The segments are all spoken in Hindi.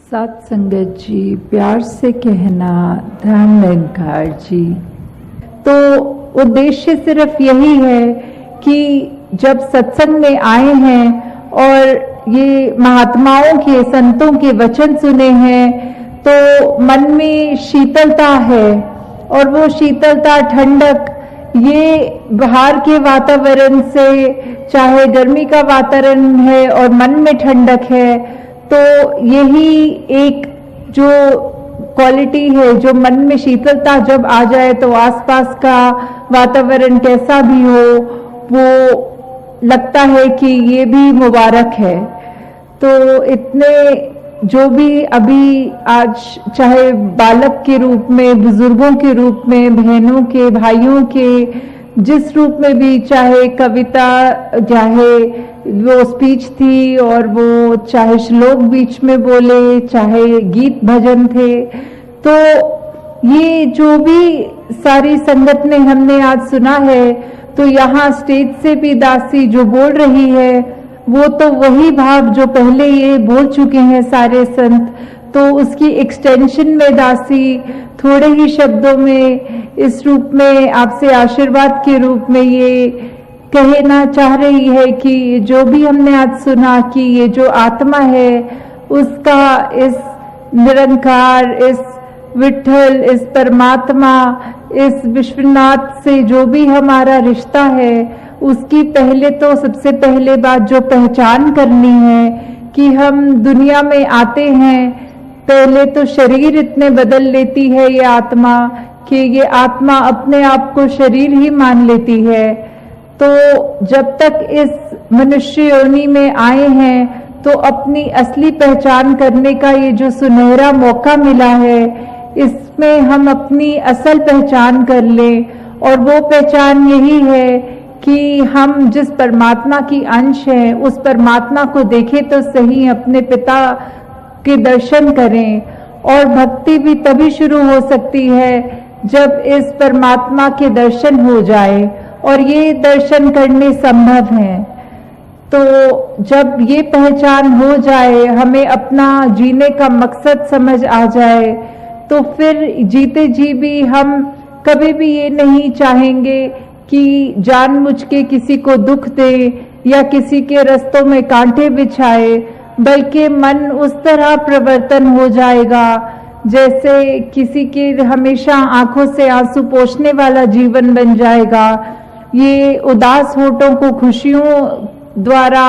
सात संगत जी, प्यार से कहना, ध्यान निरंकार जी। तो उद्देश्य सिर्फ यही है कि जब सत्संग में आए हैं और ये महात्माओं के, संतों के वचन सुने हैं, तो मन में शीतलता है और वो शीतलता, ठंडक, ये बाहर के वातावरण से, चाहे गर्मी का वातावरण है और मन में ठंडक है, तो यही एक जो क्वालिटी है, जो मन में शीतलता जब आ जाए तो आसपास का वातावरण कैसा भी हो, वो लगता है कि ये भी मुबारक है। तो इतने जो भी अभी आज, चाहे बालक के रूप में, बुजुर्गों के रूप में, बहनों के, भाइयों के, जिस रूप में भी, चाहे कविता, चाहे वो स्पीच थी और वो चाहे श्लोक बीच में बोले, चाहे गीत भजन थे, तो ये जो भी सारी संगत ने हमने आज सुना है, तो यहाँ स्टेज से भी दासी जो बोल रही है, वो तो वही भाव जो पहले ये बोल चुके हैं सारे संत, तो उसकी एक्सटेंशन में दासी थोड़े ही शब्दों में, इस रूप में आपसे आशीर्वाद के रूप में ये कहना चाह रही है कि जो भी हमने आज सुना कि ये जो आत्मा है, उसका इस निरंकार, इस विठल, इस परमात्मा, इस विश्वनाथ से जो भी हमारा रिश्ता है, उसकी पहले तो सबसे पहले बात जो पहचान करनी है कि हम दुनिया में आते हैं, पहले तो शरीर इतने बदल लेती है ये आत्मा कि ये आत्मा अपने आप को शरीर ही मान लेती है। तो जब तक इस मनुष्य योनि में आए हैं, तो अपनी असली पहचान करने का ये जो सुनहरा मौका मिला है, इसमें हम अपनी असल पहचान कर लें। और वो पहचान यही है कि हम जिस परमात्मा की अंश हैं, उस परमात्मा को देखें तो सही, अपने पिता के दर्शन करें। और भक्ति भी तभी शुरू हो सकती है जब इस परमात्मा के दर्शन हो जाए, और ये दर्शन करने संभव हैं। तो जब ये पहचान हो जाए, हमें अपना जीने का मकसद समझ आ जाए, तो फिर जीते जी भी हम कभी भी ये नहीं चाहेंगे कि जानबूझ के किसी को दुख दे या किसी के रास्तों में कांटे बिछाए, बल्कि मन उस तरह प्रवर्तन हो जाएगा जैसे किसी के हमेशा आंखों से आंसू पोंछने वाला जीवन बन जाएगा। ये उदास होठों को खुशियों द्वारा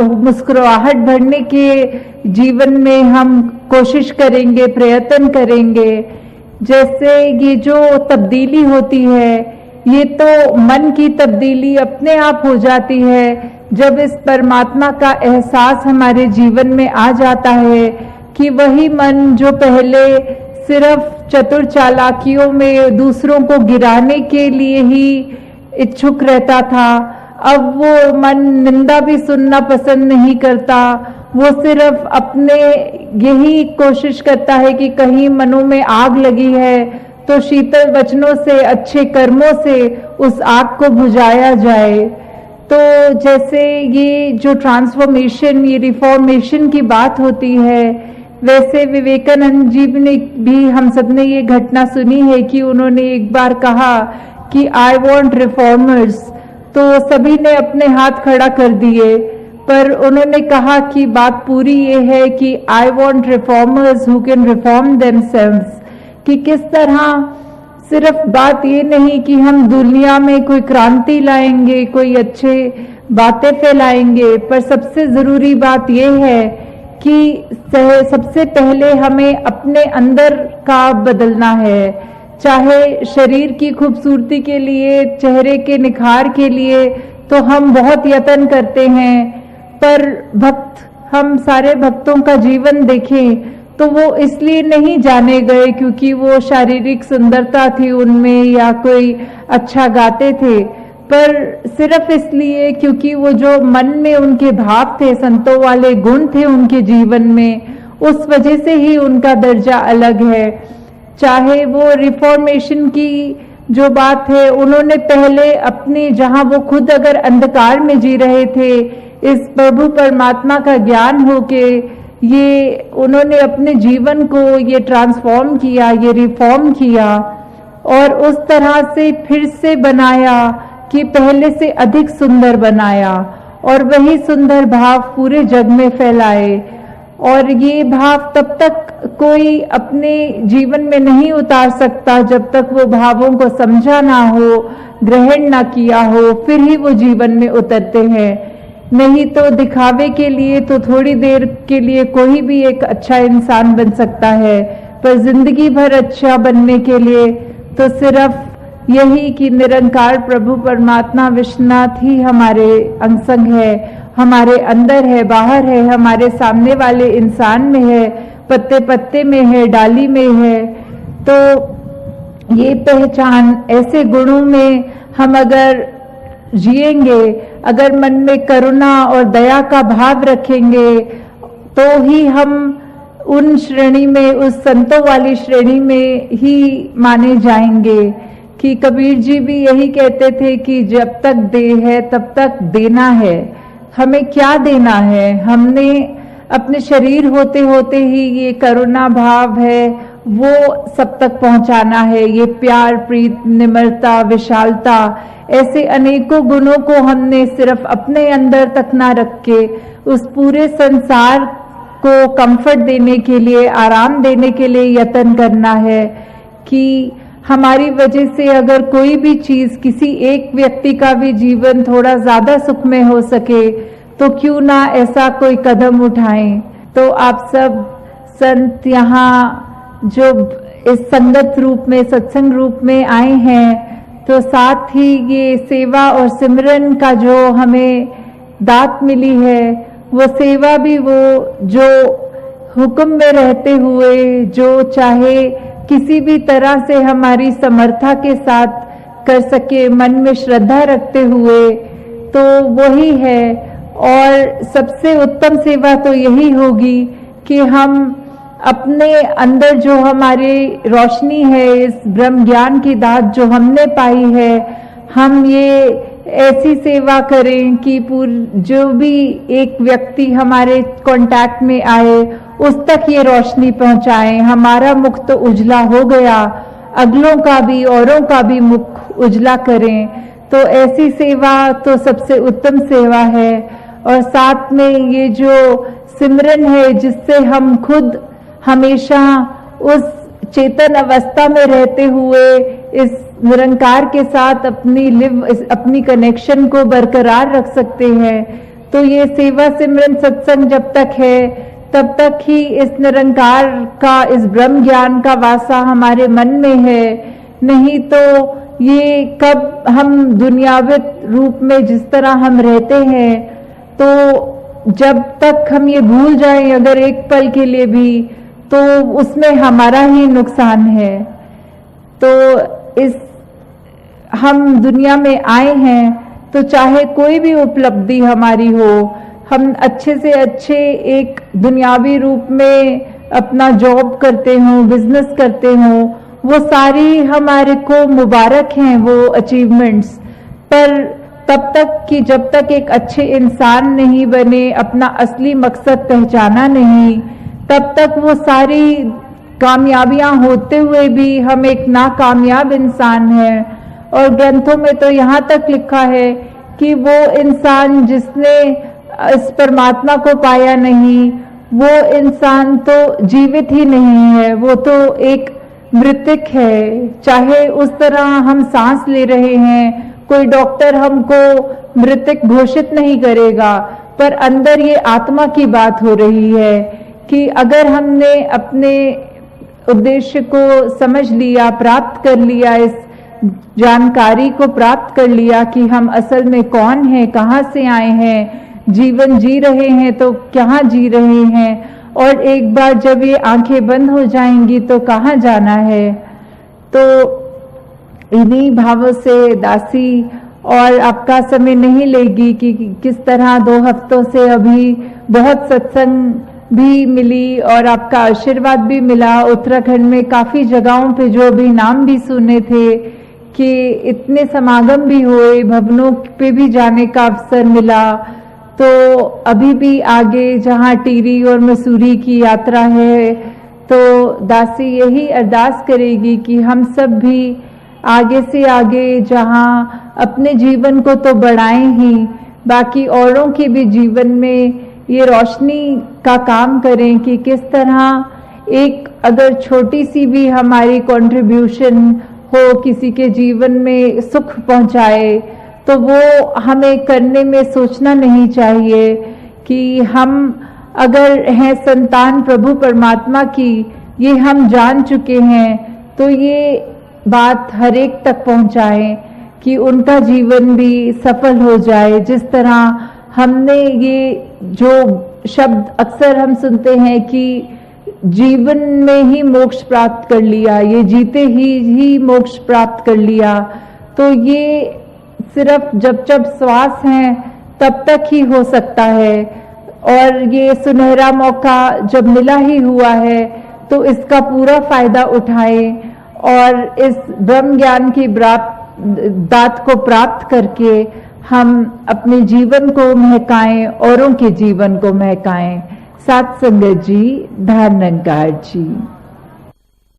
मुस्कुराहट भरने के जीवन में हम कोशिश करेंगे, प्रयत्न करेंगे। जैसे ये जो तब्दीली होती है, ये तो मन की तब्दीली अपने आप हो जाती है जब इस परमात्मा का एहसास हमारे जीवन में आ जाता है कि वही मन जो पहले सिर्फ चतुर चालाकियों में दूसरों को गिराने के लिए ही इच्छुक रहता था, अब वो मन निंदा भी सुनना पसंद नहीं करता। वो सिर्फ अपने यही कोशिश करता है कि कहीं मनों में आग लगी है तो शीतल वचनों से, अच्छे कर्मों से उस आग को बुझाया जाए। तो जैसे ये जो ट्रांसफॉर्मेशन, ये रिफॉर्मेशन की बात होती है, वैसे विवेकानंद जी ने भी, हम सब ने ये घटना सुनी है कि उन्होंने एक बार कहा कि आई वॉन्ट रिफॉर्मर्स, तो सभी ने अपने हाथ खड़ा कर दिए, पर उन्होंने कहा कि बात पूरी ये है कि I want reformers who can reform themselves, कि किस तरह सिर्फ बात ये नहीं कि हम दुनिया में कोई क्रांति लाएंगे, कोई अच्छे बातें फैलाएंगे, पर सबसे जरूरी बात ये है कि सबसे पहले हमें अपने अंदर का बदलना है। चाहे शरीर की खूबसूरती के लिए, चेहरे के निखार के लिए तो हम बहुत यत्न करते हैं, पर हम सारे भक्तों का जीवन देखें तो वो इसलिए नहीं जाने गए क्योंकि वो शारीरिक सुंदरता थी उनमें या कोई अच्छा गाते थे, पर सिर्फ इसलिए क्योंकि वो जो मन में उनके भाव थे, संतों वाले गुण थे उनके जीवन में, उस वजह से ही उनका दर्जा अलग है। चाहे वो रिफॉर्मेशन की जो बात है, उन्होंने पहले अपने, जहां वो खुद अगर अंधकार में जी रहे थे, इस प्रभु परमात्मा का ज्ञान होके ये उन्होंने अपने जीवन को ये ट्रांसफॉर्म किया, ये रिफॉर्म किया और उस तरह से फिर से बनाया कि पहले से अधिक सुंदर बनाया और वही सुंदर भाव पूरे जग में फैलाए। और ये भाव तब तक कोई अपने जीवन में नहीं उतार सकता जब तक वो भावों को समझा ना हो, ग्रहण ना किया हो, फिर ही वो जीवन में उतरते हैं। नहीं तो दिखावे के लिए तो थोड़ी देर के लिए कोई भी एक अच्छा इंसान बन सकता है, पर जिंदगी भर अच्छा बनने के लिए तो सिर्फ यही कि निरंकार प्रभु परमात्मा विश्वनाथ ही हमारे अंग है, हमारे अंदर है, बाहर है, हमारे सामने वाले इंसान में है, पत्ते पत्ते में है, डाली में है। तो ये पहचान, ऐसे गुणों में हम अगर जिएंगे, अगर मन में करुणा और दया का भाव रखेंगे, तो ही हम उन श्रेणी में, उस संतों वाली श्रेणी में ही माने जाएंगे। कि कबीर जी भी यही कहते थे कि जब तक देह है तब तक देना है। हमें क्या देना है? हमने अपने शरीर होते होते ही ये करुणा भाव है वो सब तक पहुंचाना है। ये प्यार, प्रीत, निम्रता, विशालता, ऐसे अनेकों गुणों को हमने सिर्फ अपने अंदर तक ना रख के उस पूरे संसार को कंफर्ट देने के लिए, आराम देने के लिए यत्न करना है। कि हमारी वजह से अगर कोई भी चीज, किसी एक व्यक्ति का भी जीवन थोड़ा ज्यादा सुखमय हो सके तो क्यों ना ऐसा कोई कदम उठाएं। तो आप सब संत यहाँ जो इस संगत रूप में, सत्संग रूप में आए हैं, तो साथ ही ये सेवा और सिमरन का जो हमें दात मिली है, वो सेवा भी वो जो हुक्म में रहते हुए, जो चाहे किसी भी तरह से हमारी समर्था के साथ कर सके, मन में श्रद्धा रखते हुए, तो वही है। और सबसे उत्तम सेवा तो यही होगी कि हम अपने अंदर जो हमारी रोशनी है, इस ब्रह्म ज्ञान की दात जो हमने पाई है, हम ये ऐसी सेवा करें कि जो भी एक व्यक्ति हमारे कांटेक्ट में आए उस तक ये रोशनी पहुंचाएं। हमारा मुख तो उजला हो गया, अगलों का भी, औरों का भी मुख उजला करें। तो ऐसी सेवा तो सबसे उत्तम सेवा है। और साथ में ये जो सिमरन है, जिससे हम खुद हमेशा उस चेतन अवस्था में रहते हुए इस निरंकार के साथ अपनी कनेक्शन को बरकरार रख सकते हैं। तो ये सेवा सिमरन सत्संग जब तक है तब तक ही इस निरंकार का, इस ब्रह्म ज्ञान का वासा हमारे मन में है। नहीं तो ये कब हम दुनियावित रूप में जिस तरह हम रहते हैं, तो जब तक हम ये भूल जाएं अगर एक पल के लिए भी, तो उसमें हमारा ही नुकसान है। तो इस हम दुनिया में आए हैं तो चाहे कोई भी उपलब्धि हमारी हो, हम अच्छे से अच्छे एक दुनियावी रूप में अपना जॉब करते हों, बिजनेस करते हों, वो सारी हमारे को मुबारक हैं वो अचीवमेंट्स। पर तब तक कि जब तक एक अच्छे इंसान नहीं बने, अपना असली मकसद पहचाना नहीं, तब तक वो सारी कामयाबियां होते हुए भी हम एक नाकामयाब इंसान हैं। और ग्रंथों में तो यहाँ तक लिखा है कि वो इंसान जिसने इस परमात्मा को पाया नहीं, वो इंसान तो जीवित ही नहीं है, वो तो एक मृतक है। चाहे उस तरह हम सांस ले रहे हैं, कोई डॉक्टर हमको मृतक घोषित नहीं करेगा, पर अंदर ये आत्मा की बात हो रही है कि अगर हमने अपने उद्देश्य को समझ लिया, प्राप्त कर लिया, इस जानकारी को प्राप्त कर लिया कि हम असल में कौन हैं, कहाँ से आए हैं, जीवन जी रहे हैं तो कहाँ जी रहे हैं, और एक बार जब ये आंखें बंद हो जाएंगी तो कहाँ जाना है। तो इन्हीं भावों से दासी, और आपका समय नहीं लेगी कि किस तरह 2 हफ्तों से अभी बहुत सत्संग भी मिली और आपका आशीर्वाद भी मिला। उत्तराखंड में काफी जगहों पे जो भी नाम भी सुने थे कि इतने समागम भी हुए, भवनों पे भी जाने का अवसर मिला। तो अभी भी आगे जहाँ टिहरी और मसूरी की यात्रा है, तो दासी यही अरदास करेगी कि हम सब भी आगे से आगे जहाँ अपने जीवन को तो बढ़ाएं ही, बाकी औरों के भी जीवन में ये रोशनी का काम करें कि किस तरह एक अगर छोटी सी भी हमारी कंट्रीब्यूशन हो किसी के जीवन में सुख पहुंचाए, तो वो हमें करने में सोचना नहीं चाहिए कि हम अगर हैं संतान प्रभु परमात्मा की, ये हम जान चुके हैं, तो ये बात हर एक तक पहुंचाएं कि उनका जीवन भी सफल हो जाए। जिस तरह हमने ये जो शब्द अक्सर हम सुनते हैं कि जीवन में ही मोक्ष प्राप्त कर लिया, ये जीते ही मोक्ष प्राप्त कर लिया, तो ये सिर्फ जब जब श्वास है तब तक ही हो सकता है। और ये सुनहरा मौका जब मिला ही हुआ है तो इसका पूरा फायदा उठाएं और इस ब्रह्म ज्ञान की दात को प्राप्त करके हम अपने जीवन को महकाएं, औरों के जीवन को महकाएं। सात संगत जी, ध्यान निरंकार जी।